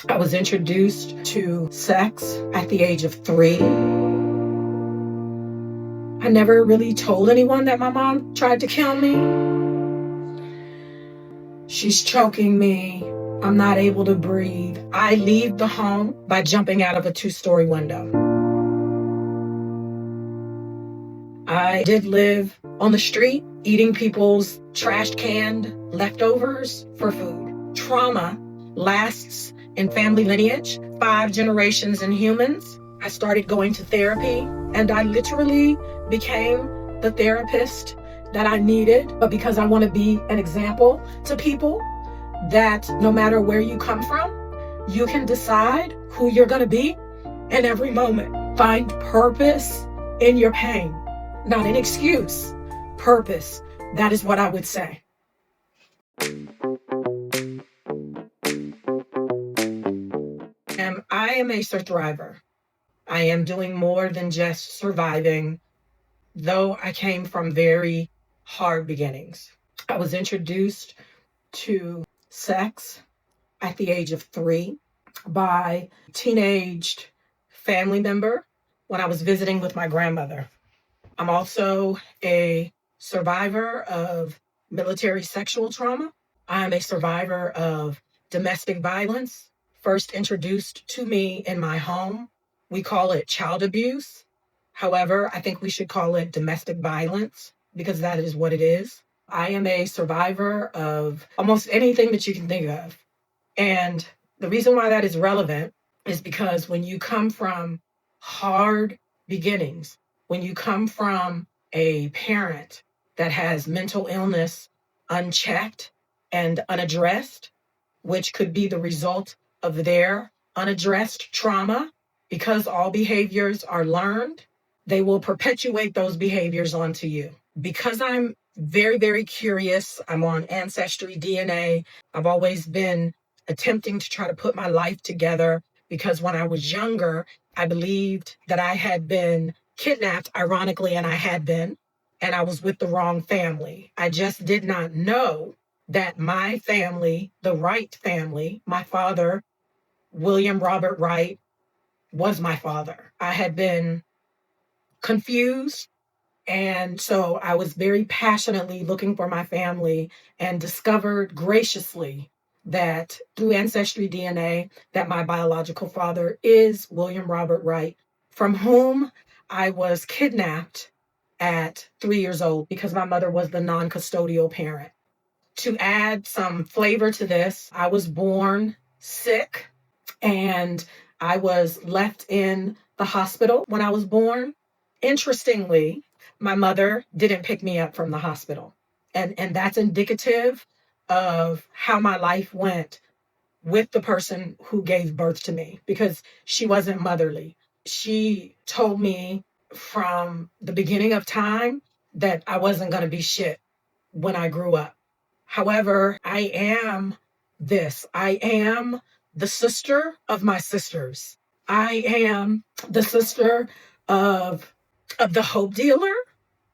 I was introduced to sex at the age of 3. I never really told anyone that my mom tried to kill me. She's choking me. I'm not able to breathe. I leave the home by jumping out of a 2-story window. I did live on the street, eating people's trashed canned leftovers for food. Trauma lasts in family lineage, 5 generations in humans. I started going to therapy, and I literally became the therapist that I needed, but because I want to be an example to people that no matter where you come from, you can decide who you're going to be in every moment. Find purpose in your pain, not an excuse. Purpose. That is what I would say. I am a survivor. I am doing more than just surviving, though I came from very hard beginnings. I was introduced to sex at the age of 3 by a teenaged family member when I was visiting with my grandmother. I'm also a survivor of military sexual trauma. I'm a survivor of domestic violence, first introduced to me in my home. We call it child abuse. However, I think we should call it domestic violence because that is what it is. I am a survivor of almost anything that you can think of. And the reason why that is relevant is because when you come from hard beginnings, when you come from a parent that has mental illness unchecked and unaddressed, which could be the result of their unaddressed trauma, because all behaviors are learned, they will perpetuate those behaviors onto you. Because I'm very, very curious, I'm on Ancestry DNA. I've always been attempting to try to put my life together because when I was younger, I believed that I had been kidnapped, ironically, and I had been, and I was with the wrong family. I just did not know that my family, the Wright family, my father, William Robert Wright, was my father. I had been confused. And so I was very passionately looking for my family and discovered graciously that through Ancestry DNA that my biological father is William Robert Wright, from whom I was kidnapped at 3 years old because my mother was the non-custodial parent. To add some flavor to this, I was born sick and I was left in the hospital when I was born. Interestingly, my mother didn't pick me up from the hospital. And that's indicative of how my life went with the person who gave birth to me because she wasn't motherly. She told me from the beginning of time that I wasn't going to be shit when I grew up. However, I am this. I am the sister of my sisters. I am the sister of the hope dealer,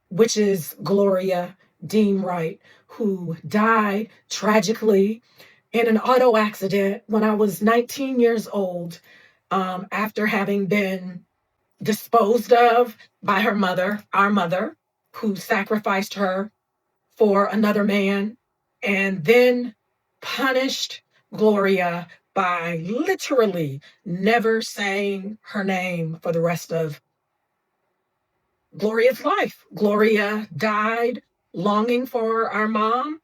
which is Gloria Dean Wright, who died tragically in an auto accident when I was 19 years old, after having been disposed of by her mother, our mother, who sacrificed her for another man, and then punished Gloria by literally never saying her name for the rest of Gloria's life. Gloria died longing for our mom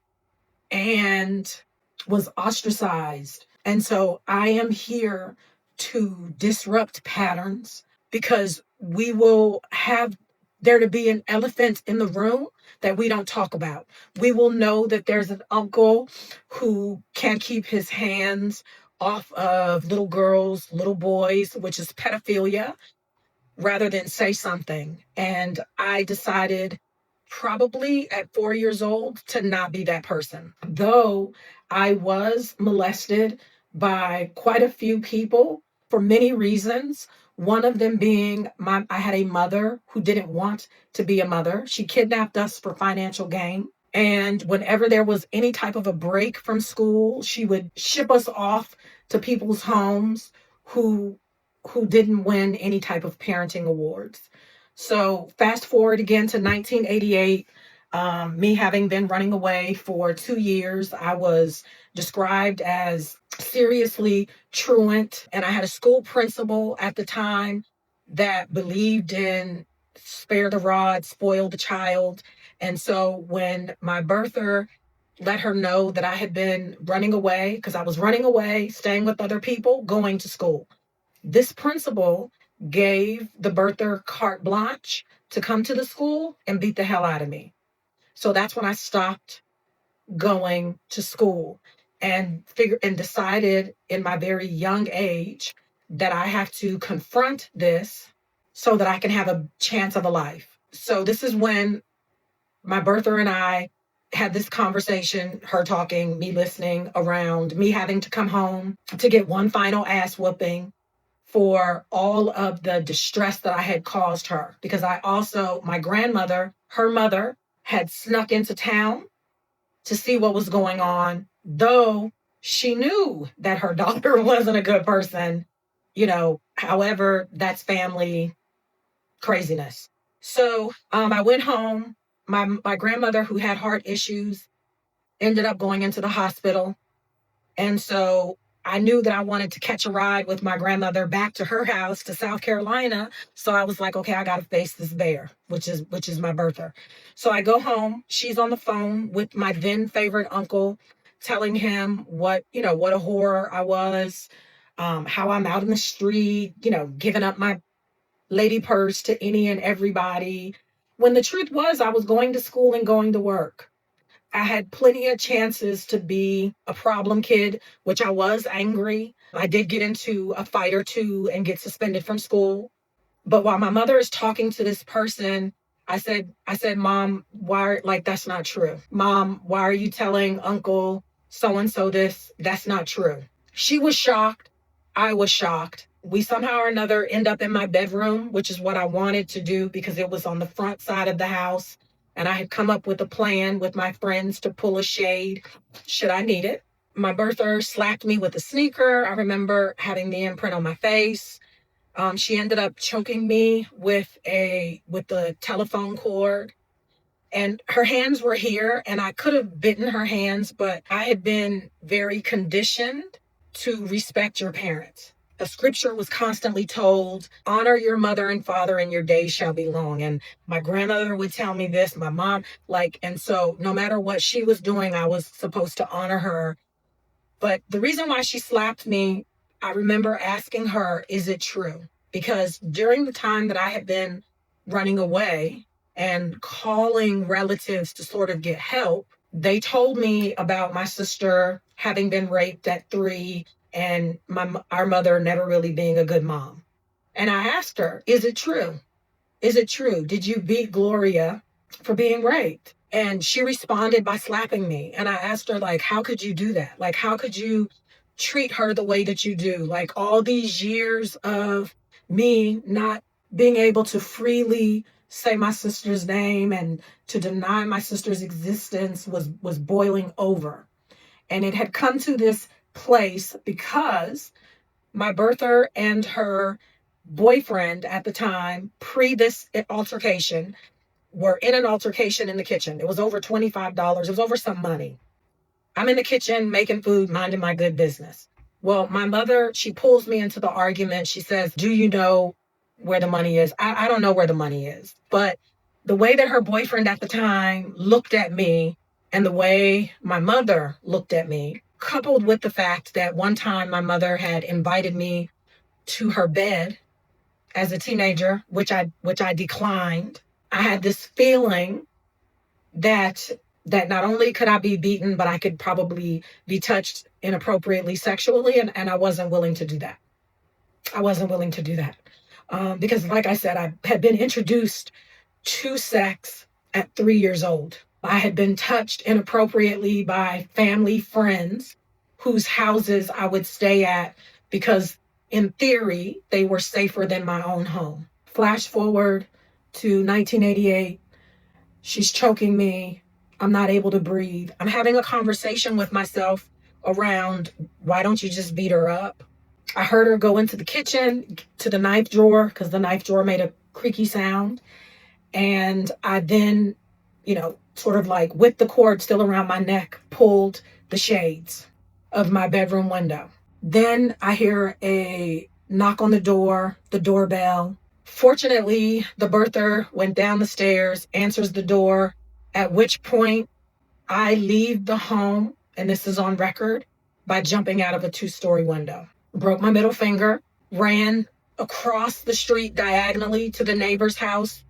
and was ostracized. And so I am here to disrupt patterns because we will have there to be an elephant in the room that we don't talk about. We will know that there's an uncle who can't keep his hands off of little girls, little boys, which is pedophilia, rather than say something. And I decided probably at 4 years old to not be that person. Though I was molested by quite a few people for many reasons. One of them being I had a mother who didn't want to be a mother. She kidnapped us for financial gain. And whenever there was any type of a break from school, she would ship us off to people's homes who didn't win any type of parenting awards. So fast forward again to 1988, me having been running away for 2 years, I was described as seriously truant, and I had a school principal at the time that believed in spare the rod, spoil the child. And so when my birther let her know that I had been running away, because I was running away, staying with other people, going to school, this principal gave the birther carte blanche to come to the school and beat the hell out of me. So that's when I stopped going to school and decided in my very young age that I have to confront this so that I can have a chance of a life. So this is when my birther and I had this conversation, her talking, me listening, around me having to come home to get one final ass whooping for all of the distress that I had caused her. Because my grandmother, her mother, had snuck into town to see what was going on, though she knew that her daughter wasn't a good person. However, that's family craziness. So I went home. My grandmother, who had heart issues, ended up going into the hospital. And so I knew that I wanted to catch a ride with my grandmother back to her house to South Carolina. So I was like, okay, I got to face this bear, which is my birther. So I go home. She's on the phone with my then favorite uncle, telling him what a horror I was, how I'm out in the street, giving up my lady purse to any and everybody. When the truth was, I was going to school and going to work. I had plenty of chances to be a problem kid, which I was angry. I did get into a fight or two and get suspended from school. But while my mother is talking to this person, I said, Mom, why, like, that's not true. Mom, why are you telling Uncle so-and-so this? That's not true. She was shocked. I was shocked. We somehow or another end up in my bedroom, which is what I wanted to do because it was on the front side of the house. And I had come up with a plan with my friends to pull a shade should I need it. My birther slapped me with a sneaker. I remember having the imprint on my face. She ended up choking me with the telephone cord. And her hands were here, and I could have bitten her hands, but I had been very conditioned to respect your parents. A scripture was constantly told, honor your mother and father and your days shall be long. And my grandmother would tell me this, my mom, and so no matter what she was doing, I was supposed to honor her. But the reason why she slapped me, I remember asking her, is it true? Because during the time that I had been running away and calling relatives to sort of get help, they told me about my sister having been raped at 3 and our mother never really being a good mom. And I asked her, is it true? Is it true? Did you beat Gloria for being raped? And she responded by slapping me. And I asked her, how could you do that? How could you treat her the way that you do? All these years of me not being able to freely say my sister's name and to deny my sister's existence was boiling over. And it had come to this place because my birther and her boyfriend at the time, pre this altercation, were in an altercation in the kitchen. It was over $25. It was over some money. I'm in the kitchen making food, minding my good business. Well, my mother, she pulls me into the argument. She says, do you know where the money is? I don't know where the money is. But the way that her boyfriend at the time looked at me and the way my mother looked at me, coupled with the fact that one time my mother had invited me to her bed as a teenager, which I declined. I had this feeling that not only could I be beaten, but I could probably be touched inappropriately sexually, and I wasn't willing to do that. I wasn't willing to do that. Because like I said, I had been introduced to sex at 3 years old. I had been touched inappropriately by family friends whose houses I would stay at because in theory, they were safer than my own home. Flash forward to 1988. She's choking me. I'm not able to breathe. I'm having a conversation with myself around, why don't you just beat her up? I heard her go into the kitchen to the knife drawer because the knife drawer made a creaky sound. And I then, sort of like with the cord still around my neck, pulled the shades of my bedroom window. Then I hear a knock on the doorbell. Fortunately, the birther went down the stairs, answers the door, at which point I leave the home, and this is on record, by jumping out of a 2-story window. Broke my middle finger, ran across the street diagonally to the neighbor's house.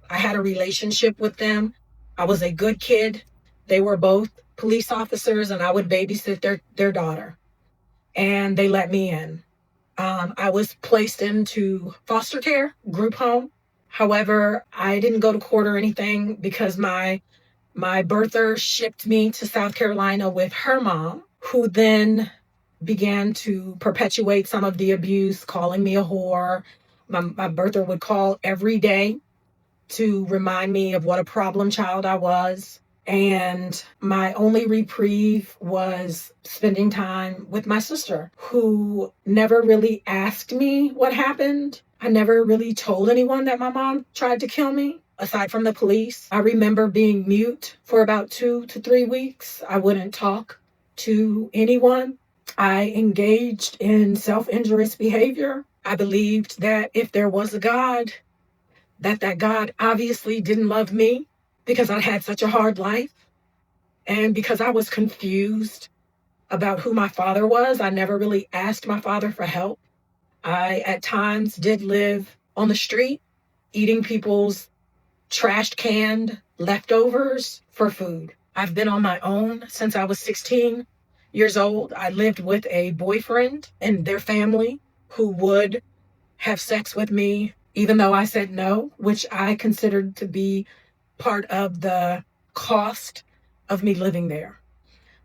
I had a relationship with them. I was a good kid. They were both police officers, and I would babysit their daughter. And they let me in. I was placed into foster care, group home. However, I didn't go to court or anything because my birther shipped me to South Carolina with her mom, who then began to perpetuate some of the abuse, calling me a whore. My birther would call every day to remind me of what a problem child I was. And my only reprieve was spending time with my sister, who never really asked me what happened. I never really told anyone that my mom tried to kill me, aside from the police. I remember being mute for about 2 to 3 weeks. I wouldn't talk to anyone. I engaged in self-injurious behavior. I believed that if there was a God, that God obviously didn't love me because I had such a hard life. And because I was confused about who my father was, I never really asked my father for help. I, at times, did live on the street, eating people's trashed canned leftovers for food. I've been on my own since I was 16 years old. I lived with a boyfriend and their family who would have sex with me, even though I said no, which I considered to be part of the cost of me living there.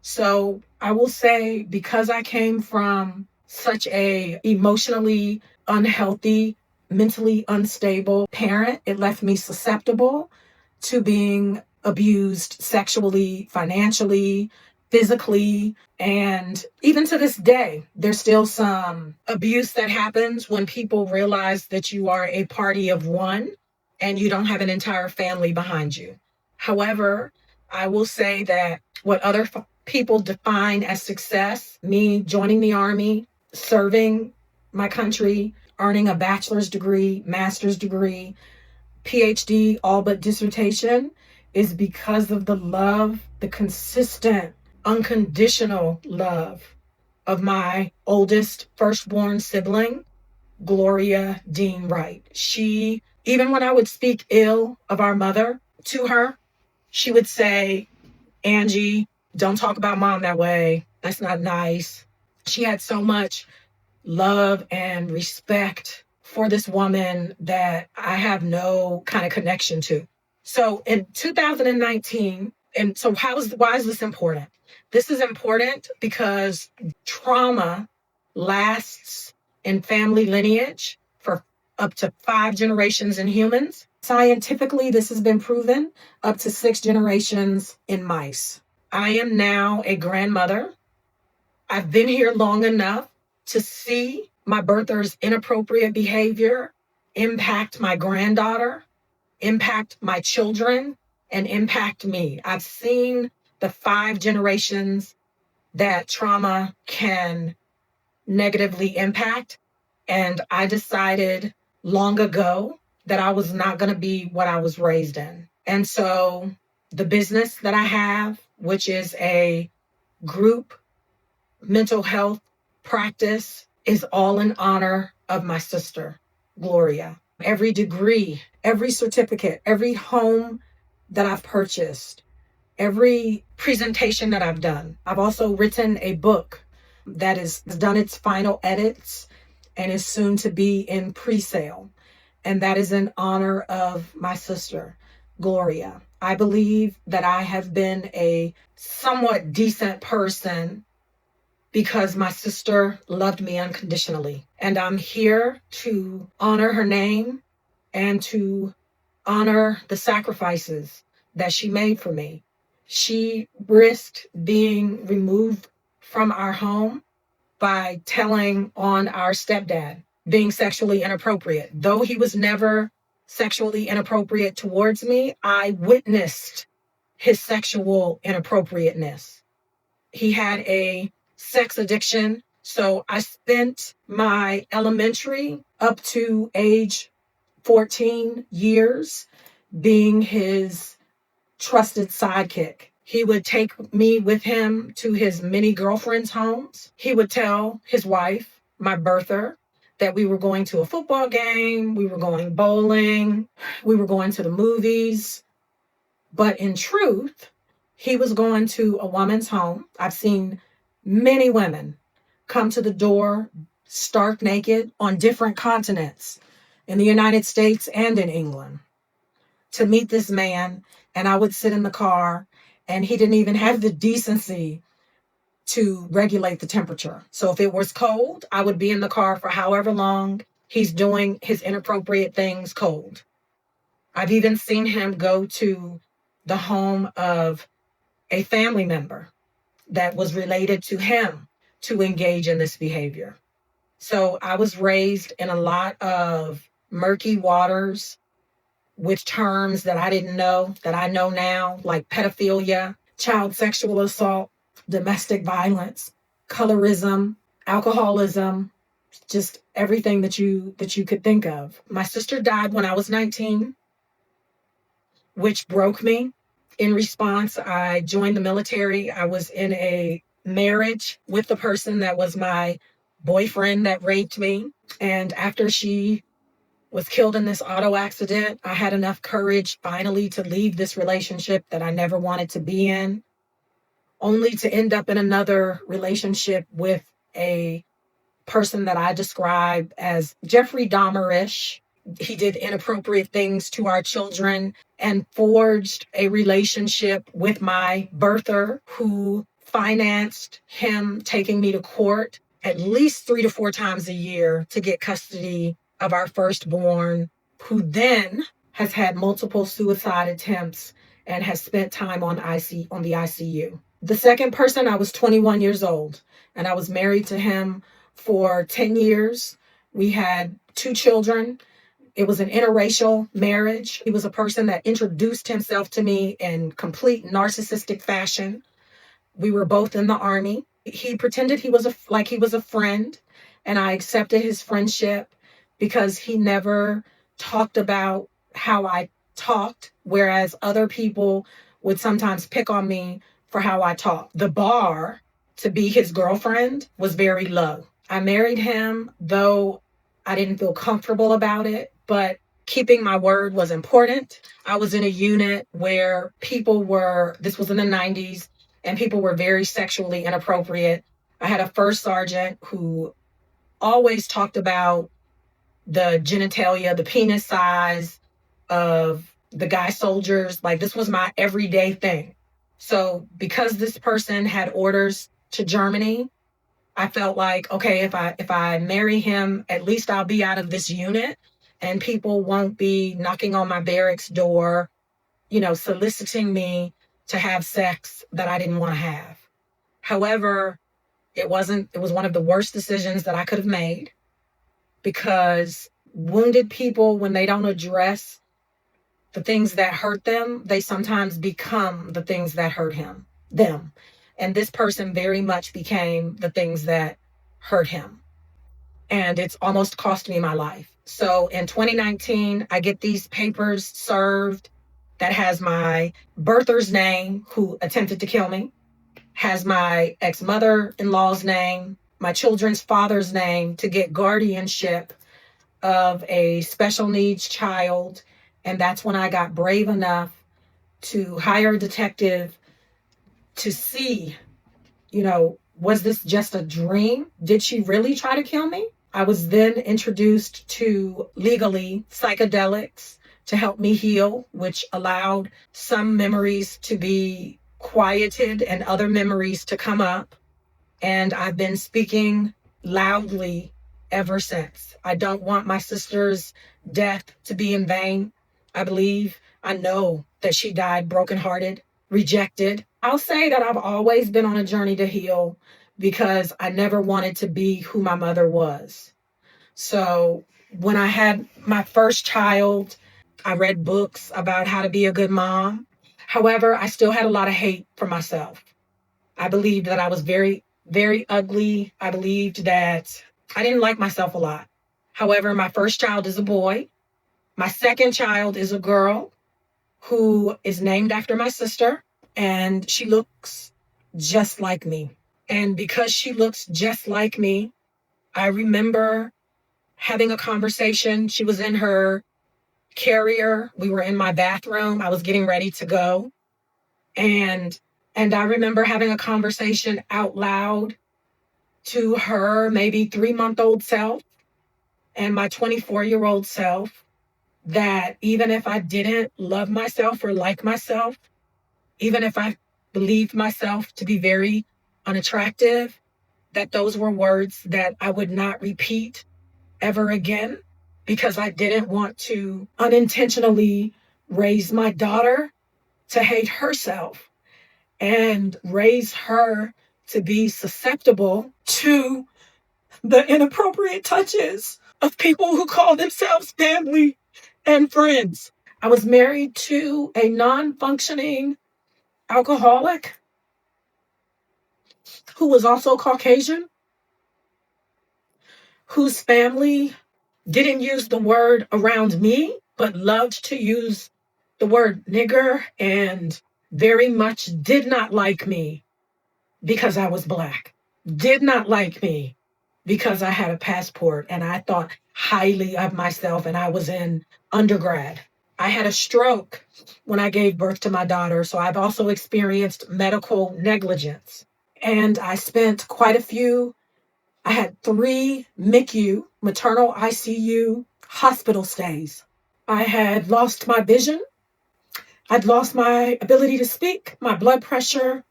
So I will say, because I came from such a emotionally unhealthy, mentally unstable parent, it left me susceptible to being abused sexually, financially, physically. And even to this day, there's still some abuse that happens when people realize that you are a party of one and you don't have an entire family behind you. However, I will say that what other people define as success, me joining the Army, serving my country, earning a bachelor's degree, master's degree, PhD, all but dissertation, is because of the love, the consistent, unconditional love of my oldest firstborn sibling, Gloria Dean Wright. She, even when I would speak ill of our mother to her, she would say, Angie, don't talk about mom that way. That's not nice. She had so much love and respect for this woman that I have no kind of connection to. So in 2019, and so why is this important? This is important because trauma lasts in family lineage for up to 5 generations in humans. Scientifically, this has been proven up to 6 generations in mice. I am now a grandmother. I've been here long enough to see my birther's inappropriate behavior impact my granddaughter, impact my children, and impact me. I've seen the 5 generations that trauma can negatively impact. And I decided long ago that I was not going to be what I was raised in. And so the business that I have, which is a group mental health practice, is all in honor of my sister, Gloria. Every degree, every certificate, every home that I've purchased, every presentation that I've done. I've also written a book that has done its final edits and is soon to be in pre-sale. And that is in honor of my sister, Gloria. I believe that I have been a somewhat decent person because my sister loved me unconditionally. And I'm here to honor her name and to honor the sacrifices that she made for me. She risked being removed from our home by telling on our stepdad being sexually inappropriate. Though he was never sexually inappropriate towards me, I witnessed his sexual inappropriateness. He had a sex addiction. So I spent my elementary up to age 14 years being his trusted sidekick. He would take me with him to his many girlfriends' homes. He would tell his wife, my birther, that we were going to a football game, we were going bowling, we were going to the movies. But in truth, he was going to a woman's home. I've seen many women come to the door stark naked on different continents in the United States and in England to meet this man. And I would sit in the car, and he didn't even have the decency to regulate the temperature. So if it was cold, I would be in the car for however long he's doing his inappropriate things cold. I've even seen him go to the home of a family member that was related to him to engage in this behavior. So I was raised in a lot of murky waters with terms that I didn't know, that I know now, like pedophilia, child sexual assault, domestic violence, colorism, alcoholism, just everything that you could think of. My sister died when I was 19, which broke me. In response, I joined the military. I was in a marriage with the person that was my boyfriend that raped me. And after she was killed in this auto accident, I had enough courage finally to leave this relationship that I never wanted to be in, only to end up in another relationship with a person that I describe as Jeffrey Dahmer-ish. He did inappropriate things to our children and forged a relationship with my birther, who financed him taking me to court at least 3 to 4 times a year to get custody of our firstborn, who then has had multiple suicide attempts and has spent time on the ICU. The second person, I was 21 years old, and I was married to him for 10 years. We had 2 children. It was an interracial marriage. He was a person that introduced himself to me in complete narcissistic fashion. We were both in the Army. He pretended he was a friend, and I accepted his friendship because he never talked about how I talked, whereas other people would sometimes pick on me for how I talked. The bar to be his girlfriend was very low. I married him, though I didn't feel comfortable about it, but keeping my word was important. I was in a unit where this was in the 90s, and people were very sexually inappropriate. I had a first sergeant who always talked about the genitalia, the penis size of the guy soldiers. Like, this was my everyday thing. So because this person had orders to Germany, I felt like, okay, if I marry him, at least I'll be out of this unit and people won't be knocking on my barracks door, soliciting me to have sex that I didn't want to have. However, it was one of the worst decisions that I could have made, because wounded people, when they don't address the things that hurt them, they sometimes become the things that hurt them. And this person very much became the things that hurt him. And it's almost cost me my life. So in 2019, I get these papers served that has my birther's name, who attempted to kill me, has my ex-mother-in-law's name, my children's father's name, to get guardianship of a special needs child. And that's when I got brave enough to hire a detective to see, was this just a dream? Did she really try to kill me? I was then introduced to legally psychedelics to help me heal, which allowed some memories to be quieted and other memories to come up. And I've been speaking loudly ever since. I don't want my sister's death to be in vain. I know that she died brokenhearted, rejected. I'll say that I've always been on a journey to heal, because I never wanted to be who my mother was. So when I had my first child, I read books about how to be a good mom. However, I still had a lot of hate for myself. I believed that I was very, very ugly. I believed that I didn't like myself a lot. However, my first child is a boy. My second child is a girl who is named after my sister, and she looks just like me. And because she looks just like me, I remember having a conversation. She was in her carrier. We were in my bathroom. I was getting ready to go. And I remember having a conversation out loud to her maybe 3-month-old self and my 24-year-old self, that even if I didn't love myself or like myself, even if I believed myself to be very unattractive, that those were words that I would not repeat ever again, because I didn't want to unintentionally raise my daughter to hate herself and raise her to be susceptible to the inappropriate touches of people who call themselves family and friends. I was married to a non-functioning alcoholic who was also Caucasian, whose family didn't use the word around me, but loved to use the word nigger, and very much did not like me because I was Black, did not like me because I had a passport and I thought highly of myself and I was in undergrad. I had a stroke when I gave birth to my daughter, so I've also experienced medical negligence. And I spent I had 3 MICU, maternal ICU, hospital stays. I had lost my vision. I'd lost my ability to speak. My blood pressure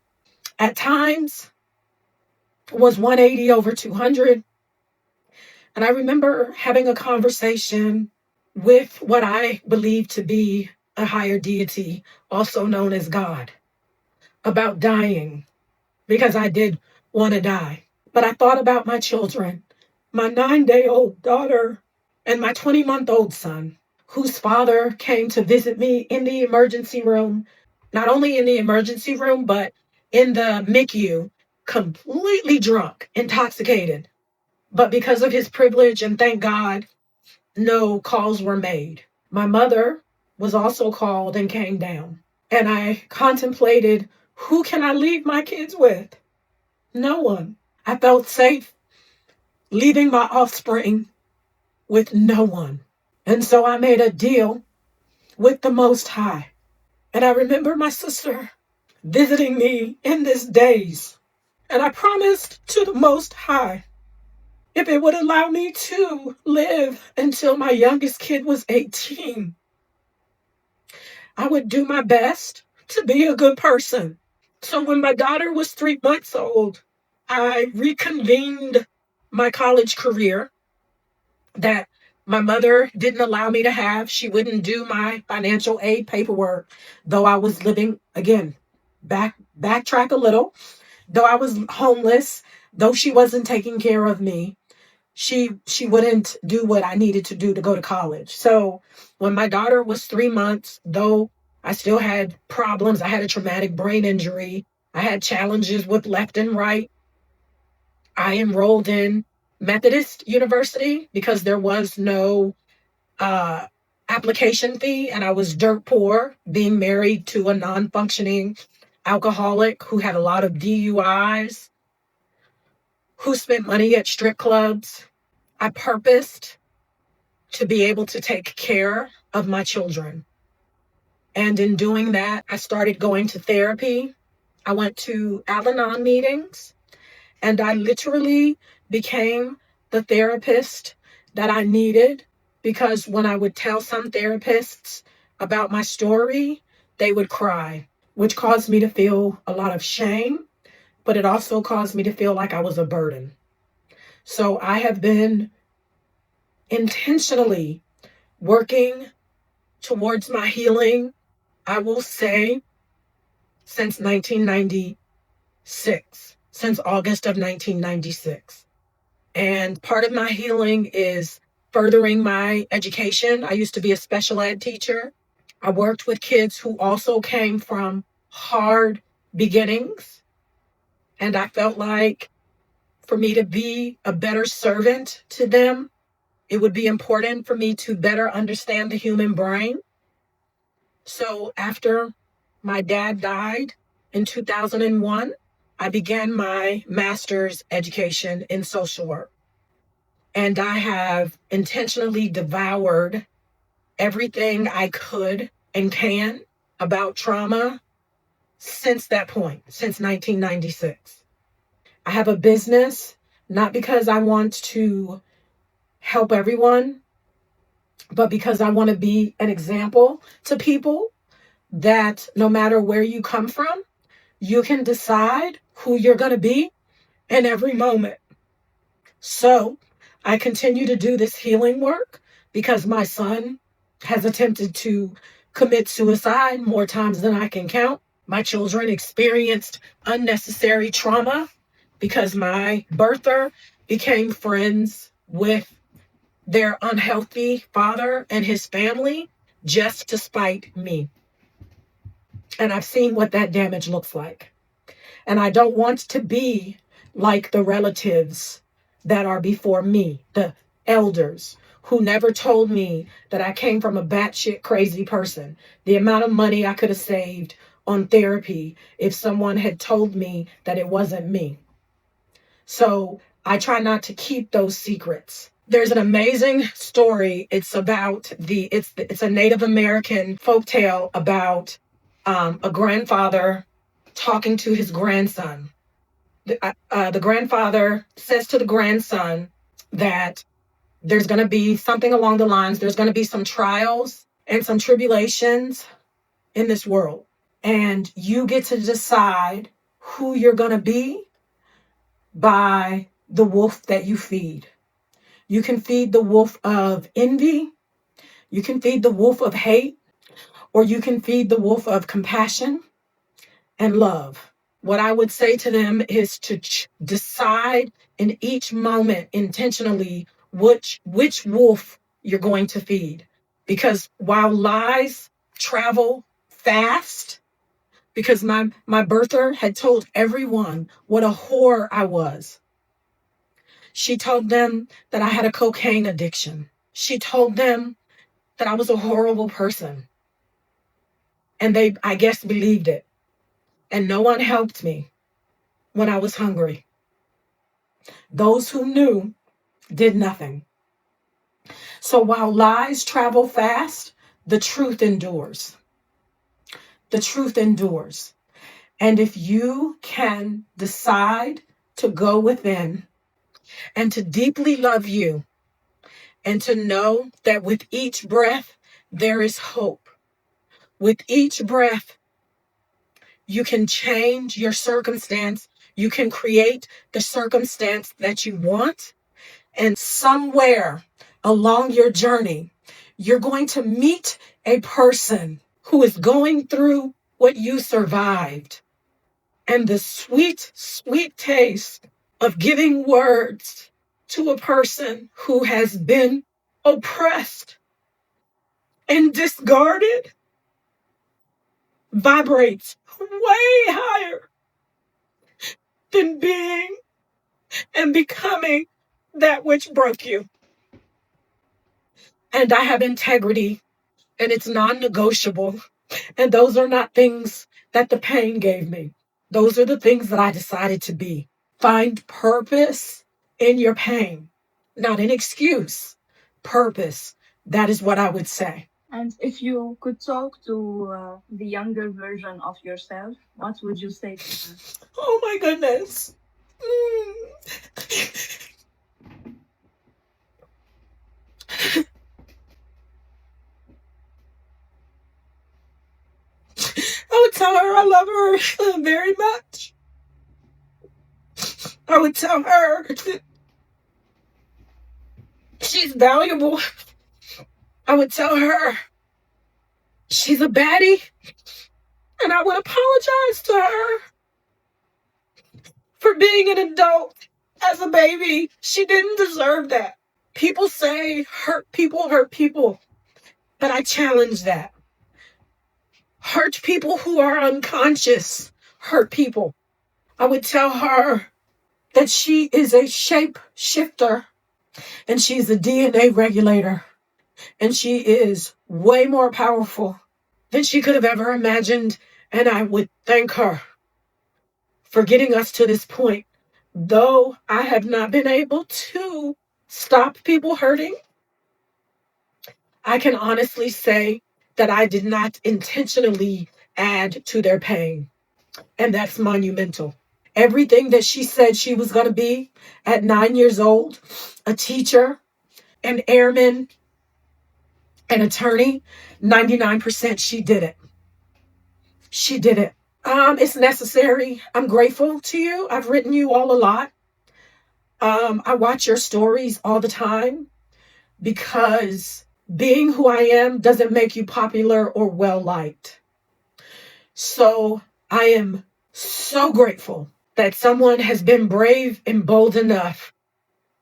at times was 180 over 200. And I remember having a conversation with what I believe to be a higher deity, also known as God, about dying, because I did want to die. But I thought about my children, my 9-day-old daughter and my 20-month-old son, whose father came to visit me in the emergency room, not only in the emergency room, but in the MICU, completely drunk, intoxicated. But because of his privilege, and thank God, no calls were made. My mother was also called and came down. And I contemplated, who can I leave my kids with? No one. I felt safe leaving my offspring with no one. And so I made a deal with the Most High. And I remember my sister visiting me in this daze. And I promised to the Most High, if it would allow me to live until my youngest kid was 18, I would do my best to be a good person. So when my daughter was 3 months old, I reconvened my college career that my mother didn't allow me to have. She wouldn't do my financial aid paperwork, though I was living, again, backtrack a little, though I was homeless, though she wasn't taking care of me. She wouldn't do what I needed to do to go to college. So when my daughter was 3 months, though I still had problems, I had a traumatic brain injury, I had challenges with left and right, I enrolled in Methodist University because there was no application fee, and I was dirt poor, being married to a non-functioning alcoholic who had a lot of DUIs, who spent money at strip clubs. I purposed to be able to take care of my children. And in doing that, I started going to therapy. I went to Al-Anon meetings, and I literally became the therapist that I needed, because when I would tell some therapists about my story, they would cry, which caused me to feel a lot of shame, but it also caused me to feel like I was a burden. So I have been intentionally working towards my healing, I will say, since 1996. since August of 1996. And part of my healing is furthering my education. I used to be a special ed teacher. I worked with kids who also came from hard beginnings. And I felt like for me to be a better servant to them, it would be important for me to better understand the human brain. So after my dad died in 2001, I began my master's education in social work. And I have intentionally devoured everything I could and can about trauma since that point, since 1996. I have a business, not because I want to help everyone, but because I want to be an example to people that no matter where you come from, you can decide who you're going to be in every moment. So I continue to do this healing work because my son has attempted to commit suicide more times than I can count. My children experienced unnecessary trauma because my birther became friends with their unhealthy father and his family just to spite me. And I've seen what that damage looks like. And I don't want to be like the relatives that are before me, the elders who never told me that I came from a batshit crazy person. The amount of money I could have saved on therapy if someone had told me that it wasn't me. So I try not to keep those secrets. There's an amazing story. It's about it's a Native American folktale about a grandfather talking to his grandson. The grandfather says to the grandson that there's going to be something along the lines, there's going to be some trials and some tribulations in this world. And you get to decide who you're going to be by the wolf that you feed. You can feed the wolf of envy, you can feed the wolf of hate, or you can feed the wolf of compassion and love. What I would say to them is to decide in each moment intentionally which wolf you're going to feed. Because while lies travel fast, because my birther had told everyone what a whore I was. She told them that I had a cocaine addiction. She told them that I was a horrible person. And they, I guess, believed it. And no one helped me when I was hungry. Those who knew did nothing. So while lies travel fast, the truth endures. The truth endures. And if you can decide to go within and to deeply love you and to know that with each breath, there is hope. With each breath, you can change your circumstance. You can create the circumstance that you want. And somewhere along your journey, you're going to meet a person who is going through what you survived. And the sweet, sweet taste of giving words to a person who has been oppressed and discarded vibrates way higher than being and becoming that which broke you. And I have integrity, and it's non-negotiable. And those are not things that the pain gave me. Those are the things that I decided to be. Find purpose in your pain, not an excuse. Purpose. That is what I would say. And if you could talk to the younger version of yourself, what would you say to her? Oh my goodness. I would tell her I love her very much. I would tell her she's valuable. I would tell her she's a baddie. And I would apologize to her for being an adult as a baby. She didn't deserve that. People say hurt people, but I challenge that. Hurt people who are unconscious hurt people. I would tell her that she is a shape shifter and she's a DNA regulator, and she is way more powerful than she could have ever imagined. And I would thank her for getting us to this point. Though I have not been able to stop people hurting, I can honestly say that I did not intentionally add to their pain. And that's monumental. Everything that she said she was going to be at 9 years old, a teacher, an airman, an attorney, 99% she did it. She did it. It's necessary. I'm grateful to you. I've written you all a lot. I watch your stories all the time because being who I am doesn't make you popular or well liked. So I am so grateful that someone has been brave and bold enough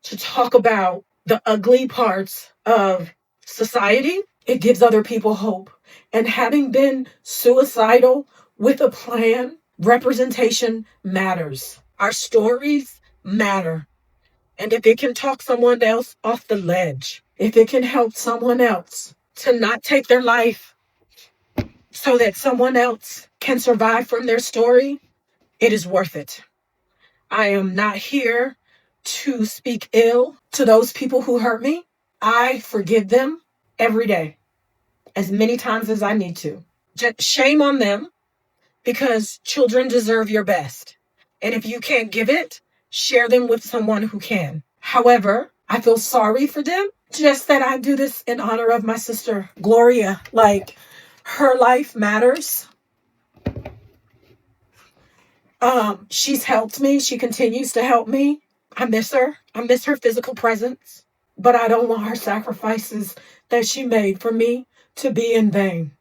to talk about the ugly parts of society. It gives other people hope. And having been suicidal with a plan, representation matters. Our stories matter. And if it can talk someone else off the ledge, if it can help someone else to not take their life so that someone else can survive from their story, it is worth it. I am not here to speak ill to those people who hurt me. I forgive them every day, as many times as I need to. Just shame on them, because children deserve your best. And if you can't give it, share them with someone who can. However, I feel sorry for them, just that I do this in honor of my sister, Gloria. Like, her life matters. She's helped me. She continues to help me. I miss her. I miss her physical presence, but I don't want her sacrifices that she made for me to be in vain.